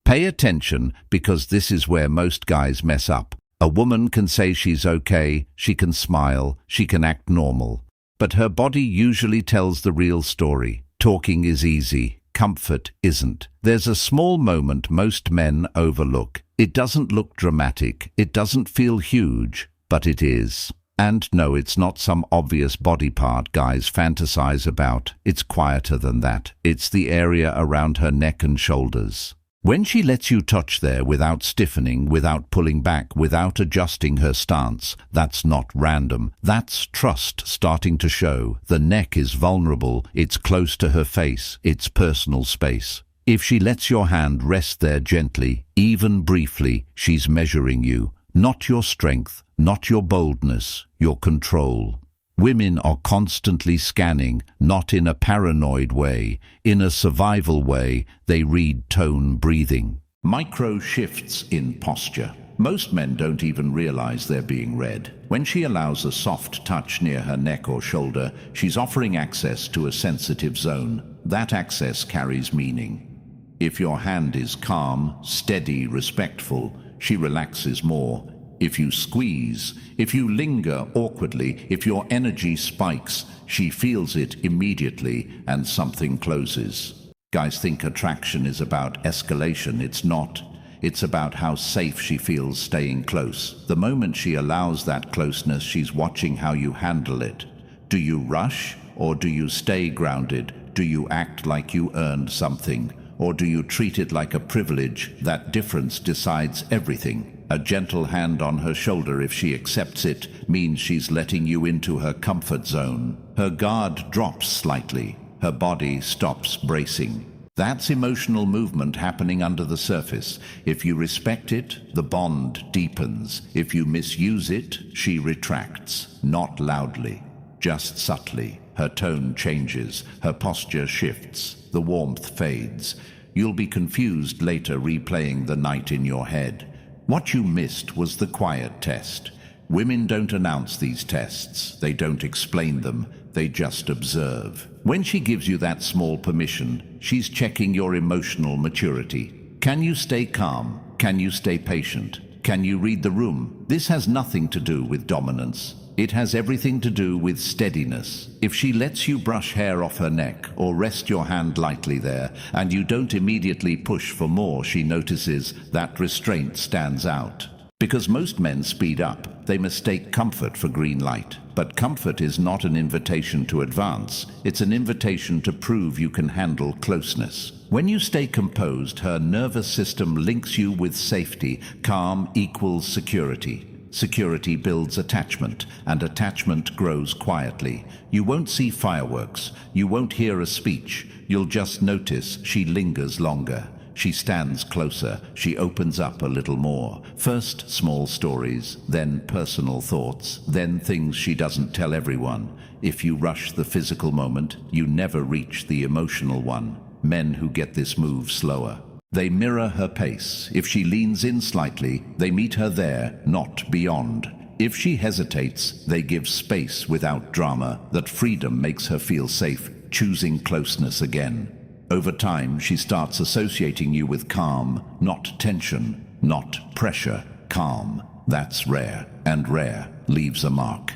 Pay attention, because this is where most guys mess up. A woman can say she's okay, she can smile, she can act normal. But her body usually tells the real story. Talking is easy, comfort isn't. There's a small moment most men overlook. It doesn't look dramatic, it doesn't feel huge, but it is. And no, it's not some obvious body part guys fantasize about. It's quieter than that. It's the area around her neck and shoulders. When she lets you touch there without stiffening, without pulling back, without adjusting her stance, that's not random. That's trust starting to show. The neck is vulnerable, it's close to her face, it's personal space. If she lets your hand rest there gently, even briefly, she's measuring you. Not your strength, not your boldness, your control. Women are constantly scanning, not in a paranoid way, in a survival way. They read tone, breathing. Micro shifts in posture. Most men don't even realize they're being read. When she allows a soft touch near her neck or shoulder, she's offering access to a sensitive zone. That access carries meaning. If your hand is calm, steady, respectful, she relaxes more. If you squeeze, if you linger awkwardly, if your energy spikes, she feels it immediately and something closes. Guys think attraction is about escalation. It's not. It's about how safe she feels staying close. The moment she allows that closeness, she's watching how you handle it. Do you rush, or do you stay grounded? Do you act like you earned something, or do you treat it like a privilege? That difference decides everything. A gentle hand on her shoulder, if she accepts it, means she's letting you into her comfort zone. Her guard drops slightly. Her body stops bracing. That's emotional movement happening under the surface. If you respect it, the bond deepens. If you misuse it, she retracts. Not loudly, just subtly. Her tone changes. Her posture shifts. The warmth fades. You'll be confused later, replaying the night in your head. What you missed was the quiet test. Women don't announce these tests. They don't explain them. They just observe. When she gives you that small permission, she's checking your emotional maturity. Can you stay calm? Can you stay patient? Can you read the room? This has nothing to do with dominance. It has everything to do with steadiness. If she lets you brush hair off her neck or rest your hand lightly there, and you don't immediately push for more, she notices that restraint stands out. Because most men speed up, they mistake comfort for green light. But comfort is not an invitation to advance. It's an invitation to prove you can handle closeness. When you stay composed, her nervous system links you with safety. Calm equals security. Security builds attachment, and attachment grows quietly. You won't see fireworks. You won't hear a speech. You'll just notice she lingers longer. She stands closer. She opens up a little more. First small stories, then personal thoughts, then things she doesn't tell everyone. If you rush the physical moment, you never reach the emotional one. Men who get this move slower. They mirror her pace. If she leans in slightly, they meet her there, not beyond. If she hesitates, they give space without drama. That freedom makes her feel safe, choosing closeness again. Over time, she starts associating you with calm, not tension, not pressure. Calm, that's rare, and rare leaves a mark.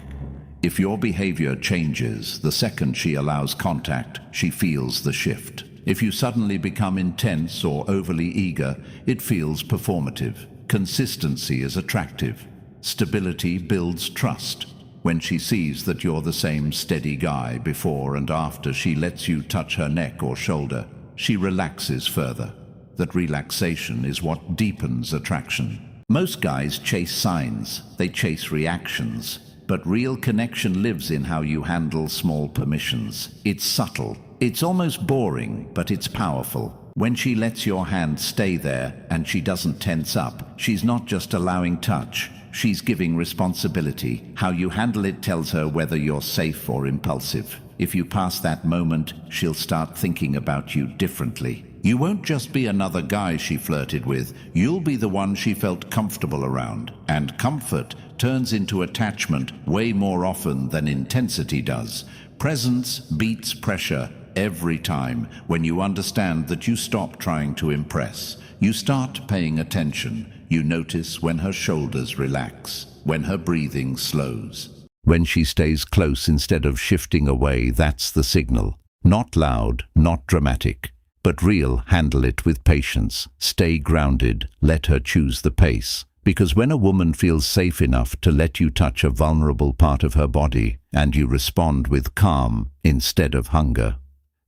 If your behavior changes the second she allows contact, she feels the shift. If you suddenly become intense or overly eager, it feels performative. Consistency is attractive. Stability builds trust. When she sees that you're the same steady guy before and after she lets you touch her neck or shoulder, she relaxes further. That relaxation is what deepens attraction. Most guys chase signs, they chase reactions, but real connection lives in how you handle small permissions. It's subtle. It's almost boring, but it's powerful. When she lets your hand stay there and she doesn't tense up, she's not just allowing touch, she's giving responsibility. How you handle it tells her whether you're safe or impulsive. If you pass that moment, she'll start thinking about you differently. You won't just be another guy she flirted with, you'll be the one she felt comfortable around. And comfort turns into attachment way more often than intensity does. Presence beats pressure every time. When you understand that, you stop trying to impress. You start paying attention. You notice when her shoulders relax, when her breathing slows. When she stays close instead of shifting away, that's the signal. Not loud, not dramatic, but real. Handle it with patience. Stay grounded. Let her choose the pace. Because when a woman feels safe enough to let you touch a vulnerable part of her body, and you respond with calm instead of hunger,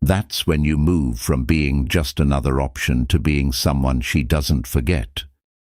that's when you move from being just another option to being someone she doesn't forget.